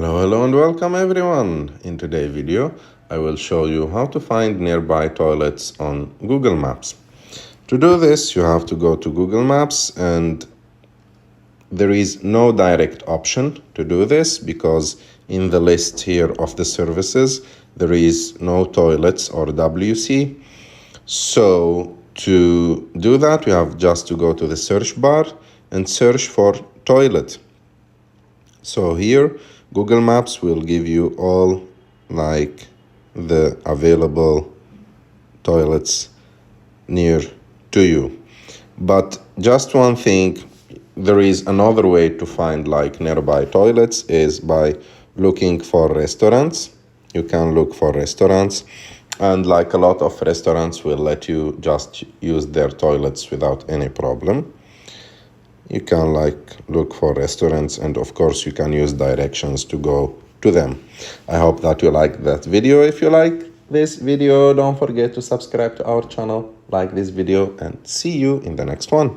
Hello and welcome everyone. In today's video, I will show you how to find nearby toilets on Google Maps. To do this, you have to go to Google Maps, and there is no direct option to do this because in the list here of the services, there is no toilets or WC. So to do that, you have just to go to the search bar and search for toilet. So here, Google Maps will give you all like the available toilets near to you. But just one thing, there is another way to find like nearby toilets is by looking for restaurants. You can look for restaurants, and like a lot of restaurants will let you just use their toilets without any problem. You can like look for restaurants, and of course you can use directions to go to them. I hope that you like that video. If you like this video, don't forget to subscribe to our channel, like this video, and see you in the next one.